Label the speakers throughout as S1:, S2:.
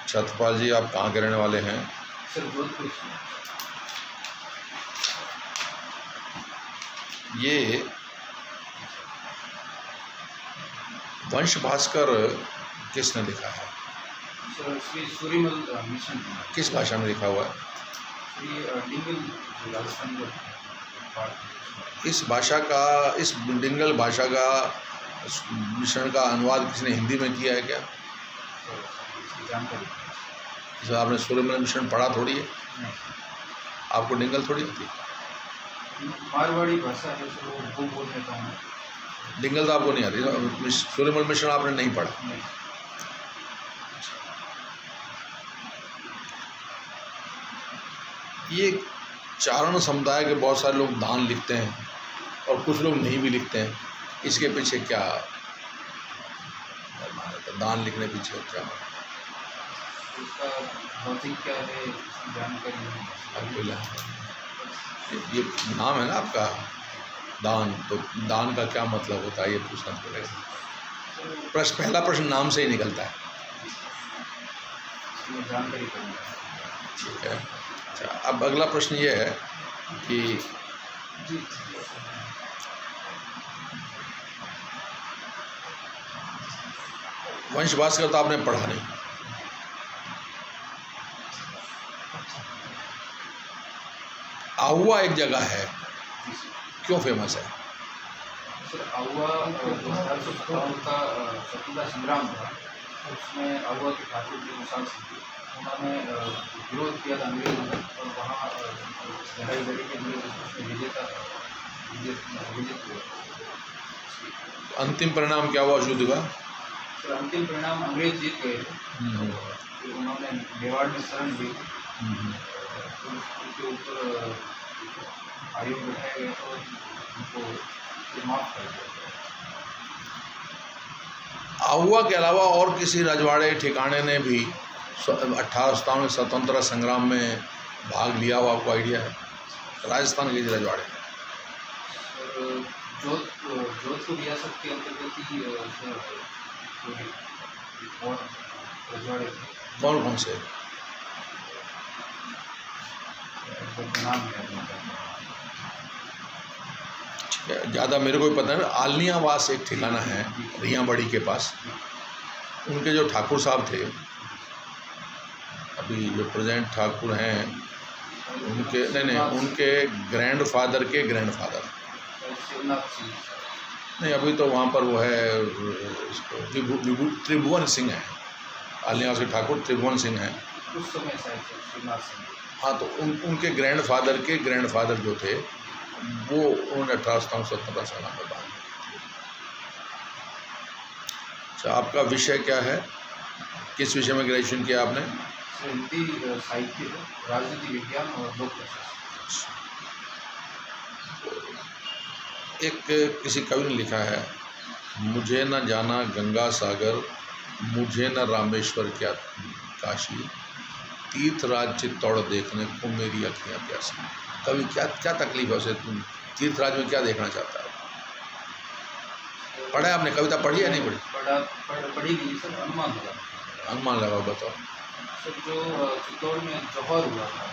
S1: छत्रपाल जी, आप कहाँ के रहने वाले हैं?
S2: सर जोधपुर।
S1: ये वंश भास्कर किसने लिखा है?
S2: Sir Shri Suryamal mission.
S1: किस भाषा में लिखा हुआ है?
S2: श्री डिंगल राजस्थान का।
S1: इस भाषा का, इस डिंगल भाषा का मिश्रण का अनुवाद किसने हिंदी में किया है क्या?
S2: जानकारी
S1: जैसे आपने सूर्यमल मिश्रण पढ़ा थोड़ी है, आपको डिंगल थोड़ी होती?
S2: मारवाड़ी भाषा है सर, वो बोल लेता हूँ।
S1: डिंगल तो आपको नहीं आती, सूर्यमल मिश्रण आपने नहीं पढ़ा?
S2: नहीं।
S1: ये चारण समुदाय के बहुत सारे लोग दान लिखते हैं और कुछ लोग नहीं भी लिखते हैं, इसके पीछे क्या दान लिखने पीछे क्या
S2: उसका भौतिक क्या है जानकारी नहीं।
S1: ये नाम है ना आपका दान, तो दान का क्या मतलब होता है ये पूछना पड़ेगा। प्रश्न, पहला प्रश्न नाम से ही निकलता है।
S2: जानकारी करनी।
S1: ठीक है। अच्छा, अब अगला प्रश्न ये है कि वंश भास्कर तो आपने पढ़ा नहीं, आहुआ एक जगह है, क्यों फेमस है?
S2: सर आहुआ 1857 का स्वतंत्रता संग्राम था, उसमें आहुआ के ठाकुर जी मुसाल सिंह उन्होंने विरोध किया था अंग्रेजों ने, और वहाँ लड़ाई लड़ी के अंग्रेज उसमें विजेता हुआ।
S1: अंतिम परिणाम क्या हुआ युद्ध का?
S2: सर अंतिम परिणाम अंग्रेज जीत गए थे। फिर उन्होंने मेवाड़ में शरण ली, तो उनके ऊपर आयोग बैठाए गए तो उनको माफ कर दिया।
S1: आहुआ के अलावा और किसी रजवाड़े ठिकाने ने भी 1857 में स्वतंत्रता संग्राम में भाग लिया हुआ आपको आइडिया है? राजस्थान के रजवाड़े
S2: जोधपुर रियासत के अंतर्गत ही और रजवाड़े
S1: कौन कौन से?
S2: नाम है
S1: ज़्यादा मेरे को भी पता है। आलनियावास एक ठिकाना है रियाबड़ी के पास, उनके जो ठाकुर साहब थे, अभी जो प्रेजेंट ठाकुर हैं, उनके नहीं उनके ग्रैंडफादर के ग्रैंडफादर, नहीं अभी तो वहाँ पर वो है इसको त्रिभुवन सिंह है, आलनियावास के ठाकुर त्रिभुवन सिंह हैं
S2: उस समय शायद।
S1: हाँ, तो उनके ग्रैंडफादर के ग्रैंडफादर जो थे वो उन्होंने 1857 संग्राम में भाग लिया। अच्छा, आपका विषय क्या है? किस विषय में ग्रेजुएशन किया आपने?
S2: हिंदी साहित्य, राजनीति विज्ञान और लोक प्रशासन।
S1: एक किसी कवि ने लिखा है, मुझे न जाना गंगा सागर, मुझे न रामेश्वर क्या काशी, तीर्थराज चित्तौड़ देखने को मेरी अखियाँ प्यासी। कवि क्या क्या तकलीफ है उसे, तीर्थराज में क्या देखना चाहता है? पढ़ा है आपने? कविता पढ़ी है नहीं पढ़ी?
S2: पढ़ी नहीं सर, अनुमान लगा।
S1: अनुमान लगाओ, बताओ।
S2: सर जो चित्तौड़ में जौहर हुआ था,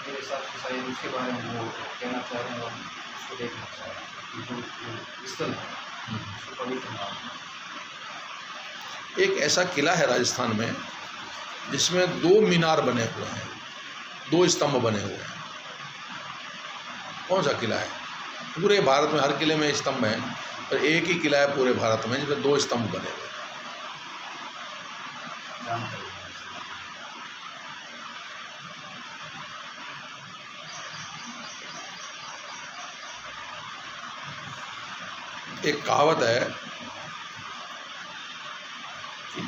S2: मेरे हिसाब से शायद उसके बारे में वो कहना चाह रहे हैं और उसको देखना चाह रहे हैं कि जो स्थल है उसको पवित्र नाम।
S1: एक ऐसा किला है राजस्थान में जिसमें 2 मीनार बने हुए हैं, 2 स्तंभ बने हुए हैं। कौन सा किला है? पूरे भारत में हर किले में स्तंभ हैं, पर एक ही किला है पूरे भारत में जिसमें 2 स्तंभ बने हुए हैं। एक कहावत है कि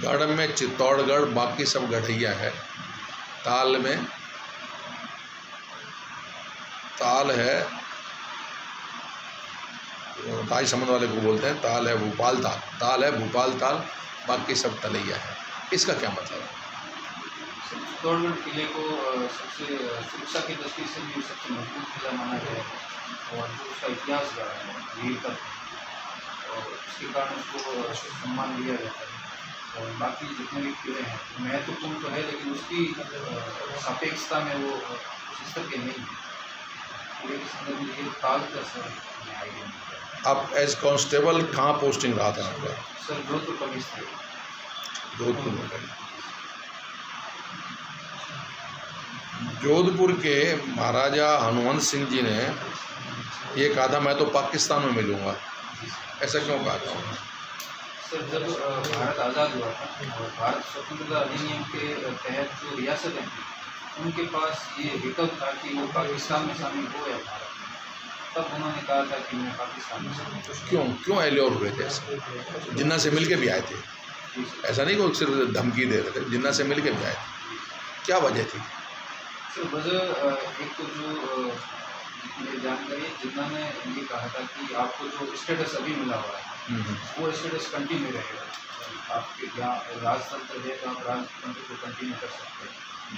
S1: गढ़ में चित्तौड़गढ़ बाकी सब गढ़ैया है, ताल में ताल है, ताज समझ वाले को बोलते हैं, ताल है भोपाल ताल, ताल है भोपाल ताल, बाकी सब तलैया है। इसका क्या मतलब है?
S2: चित्तौड़गढ़ किले को सबसे सुरक्षा की दृष्टि से भी सबसे मजबूत किला माना गया है, और जो उसका इतिहास रहा है वीरता, और उसके कारण उसको सम्मान दिया जाता है। बाकी जितने भी किले हैं महत्वपूर्ण तो है, लेकिन उसकी सापेक्षता में वो उस स्तर के नहीं है। किले के संदर्भ में ये काल का सर आइडिया नहीं है।
S1: आप एज कांस्टेबल कहाँ पोस्टिंग रहा था आपका?
S2: सर जोधपुर पुलिस थे।
S1: जोधपुर में कहीं। जोधपुर के महाराजा हनुमंत सिंह जी ने ये कहा था मैं तो पाकिस्तान में मिलूंगा, ऐसा क्यों कहा था उन्होंने?
S2: सर जब भारत आज़ाद हुआ था और भारत स्वतंत्रता अधिनियम के तहत जो रियासतें थी उनके पास ये विकल्प था कि वो पाकिस्तान में शामिल हो या भारत में, तब उन्होंने कहा था कि मैं पाकिस्तान में शामिल हूँ।
S1: क्यों एल्योर हुए थे ऐसे? जिन्ना से मिल के भी आए थे, ऐसा नहीं कि सिर्फ धमकी दे रहे थे, जिन्ना से मिल के भी आए थे, क्या वजह थी?
S2: सर वजह एक तो जो मेरी जानकारी है, जिन्ना ने ये कहा था कि आपको जो स्टेटस अभी मिला हुआ है वो स्टेटस कंटिन्यू रहेगा। आपके यहाँ राजतंत्र है तो आप राजतंत्र को कंटिन्यू कर सकते हैं।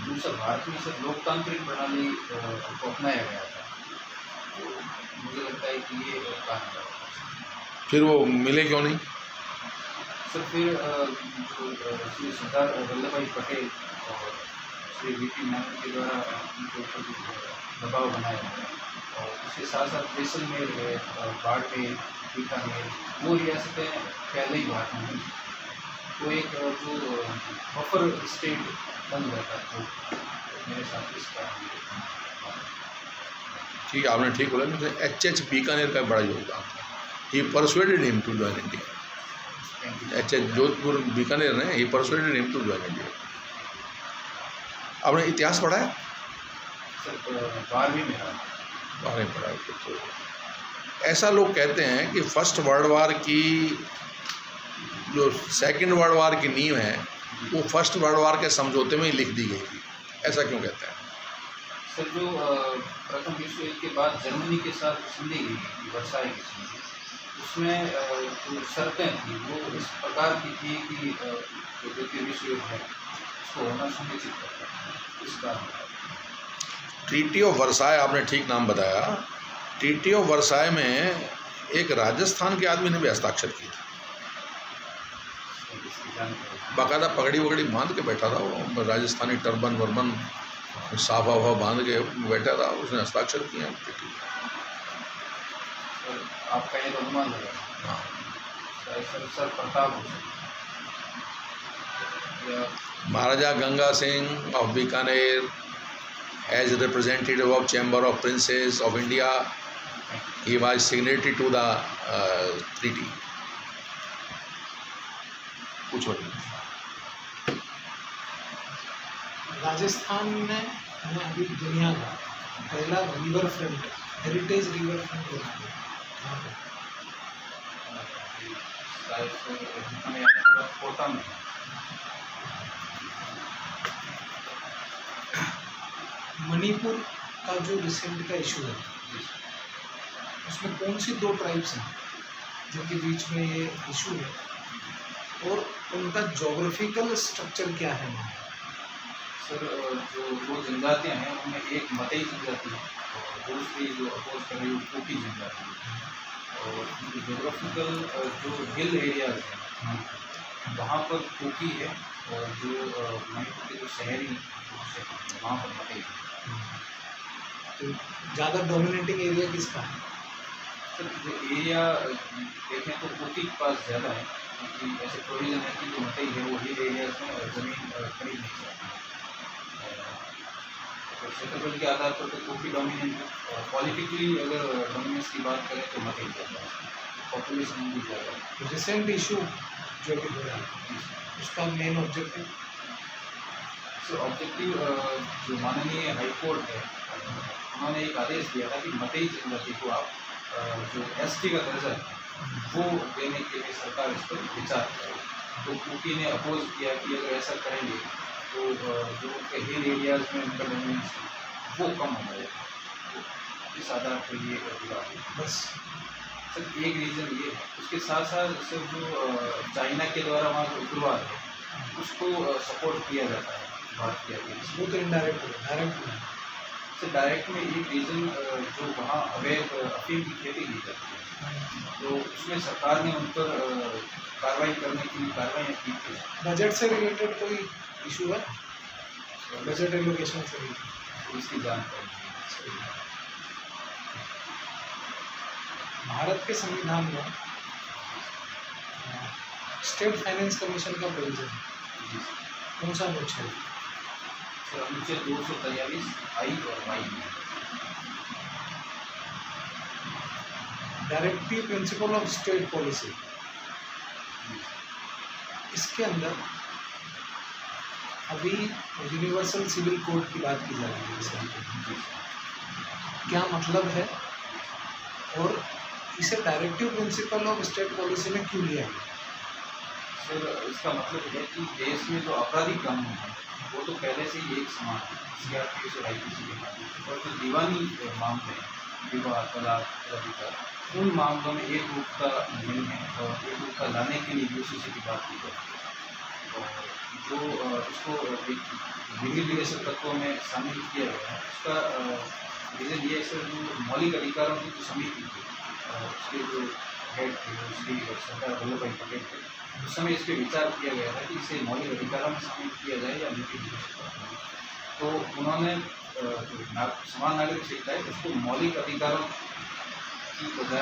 S2: दूसरा, भारत में सर लोकतांत्रिक प्रणाली को अपनाया गया था, तो मुझे लगता है कि ये कारण था।
S1: फिर वो मिले क्यों नहीं?
S2: सर फिर जो श्री सरदार वल्लभ भाई पटेल और श्री वी.पी. मेनन के द्वारा उनके ऊपर जो दबाव बनाया गया और उसके साथ साथ जैसलमेर है, बाड़मेर, बीकानेर, वो रियासतें पहले ही भारत में थी, तो एक जो बफर स्टेट बन गया था, तो मेरे साथ इस कारण
S1: ठीक है, आपने ठीक बोला। मुझे H.H. बीकानेर का बड़ा योगदान था। He persuaded him to join India. H.H. Jodhpur Bikaner ने he persuaded him to join India. आपने इतिहास पढ़ा है?
S2: सर 12वीं में रहा।
S1: 12वीं पढ़ा है। तो ऐसा लोग कहते हैं कि फर्स्ट वर्ल्ड वार की जो सेकंड वर्ल्ड वार की नींव है वो फर्स्ट वर्ल्ड वार के समझौते में ही लिख दी गई थी, ऐसा क्यों कहते हैं?
S2: सर जो प्रथम विश्व युद्ध के बाद जर्मनी के साथ संधि हुई थी, वर्साई की संधि, उसमें जो शर्तें थी वो इस प्रकार की थी कि जो द्वितीय विश्व युद्ध है उसको होना सुनिश्चित करता है। इस कारण
S1: ट्रीटी ऑफ वर्साई, आपने ठीक नाम बताया। ट्रीटी ऑफ वर्साई में एक राजस्थान के आदमी ने भी हस्ताक्षर किए थे, बाकायदा पगड़ी वगड़ी बांध के बैठा था वो, राजस्थानी टर्बन वर्बन साफा वाफा बांध के बैठा था, उसने हस्ताक्षर किए हैं ट्रीटी।
S2: आपका ये अनुमान लगा?
S1: हाँ।
S2: सर प्रताप हो
S1: Maharaja Ganga Singh of Bikaner as representative of Chamber of Princes of India, he was signatory to the treaty. पूछो।
S3: राजस्थान में अभी दुनिया का पहला river front, heritage river front बना है
S2: कोटा में।
S3: मणिपुर का जो रिसेंट का इशू है उसमें कौन सी दो ट्राइब्स हैं जिनके बीच में ये इशू है और उनका जोग्राफिकल स्ट्रक्चर क्या है?
S2: सर जो दो जनजातियाँ हैं उनमें एक मतई जनजाति है और दूसरी जो अपोज कर रही है कुकी जनजाति है। और जोग्राफिकल जो हिल एरियाज हैं वहाँ पर कुकी है और जो मणिपुर के जो शहरी वहाँ पर मतई है।
S3: तो ज़्यादा डोमिनेटिंग एरिया किसका है?
S2: सर जो एरिया देखें तो कुकी के पास ज़्यादा है, क्योंकि ऐसे प्रोविजन है कि जो मतई है वो हिल एरियाज में ज़मीन खरीद नहीं सकती। तो क्षेत्रफल के आधार पर तो कुकी डोमिनेंट है और पॉलिटिकली अगर डोमिनेंस की बात करें तो मतई ज़्यादा है, पॉपुलेशन भी ज़्यादा है।
S3: रिसेंट इशू जो भी हो रहा है उसका मेन ऑब्जेक्टिव?
S2: सो ऑब्जेक्टिव जो माननीय हाई कोर्ट है उन्होंने एक आदेश दिया था कि मतई जनजाति को आप जो एसटी का दर्जा है वो देने के लिए सरकार इस पर विचार करे। तो कुकी ने अपोज किया कि अगर ऐसा करेंगे तो जो उनके हिल एरियाज में उनका डोमिनेंस वो कम हो जाएगा। तो इस आधार पर ये विवाद है।
S3: बस
S2: सर एक रीज़न ये है, उसके साथ साथ सर जो चाइना के द्वारा वहाँ जो उग्रवाद है उसको सपोर्ट किया जाता है भारत के आगे।
S3: वो तो इनडायरेक्ट है, डायरेक्ट नहीं।
S2: से डायरेक्ट में एक रीज़न जो वहाँ अवैध अफीम की खेती की जाती है, तो उसमें सरकार ने उन पर कार्रवाई करने की कार्रवाई की थी।
S3: बजट से रिलेटेड कोई इशू है, बजट एलोकेशन से रिलेटेड?
S2: तो इसकी जानकारी
S3: भारत के संविधान में स्टेट फाइनेंस कमीशन का प्रोविजन
S2: जी
S3: कौन सा अनुच्छेद?
S2: सर, अनुच्छेद 243 आई और वाई में।
S3: Directive principle of state policy, इसके अंदर अभी यूनिवर्सल सिविल कोड की बात की जा रही है। इसमें क्या मतलब है और इसे directive principle of state policy में क्यों लिया गया?
S2: सर, इसका मतलब है कि देश में जो आपराधिक कानून है वो तो पहले से ही एक समान है, CRPC और IPC के माध्यम से, और जो दीवानी मामले हैं, विवाह, तलाक, अधिकार, उन मामलों में एक रूपता नहीं है और एक रूपता लाने के लिए UCC की बात की जाती है। और जो इसको विभिन्न विदेशी तत्वों में शामिल किया गया है, उसका रीज़न ये है सर, जो मौलिक अधिकारों की जो समिति थी, उसके जो हेड थे, श्री सरदार वल्लभ भाई पटेल थे, उस समय इस पर विचार किया गया था कि इसे मौलिक अधिकारों में शामिल किया जाए या नीति विशेषता में। तो उन्होंने जो समान नागरिक शिक्षा है उसको मौलिक अधिकारों की बजाय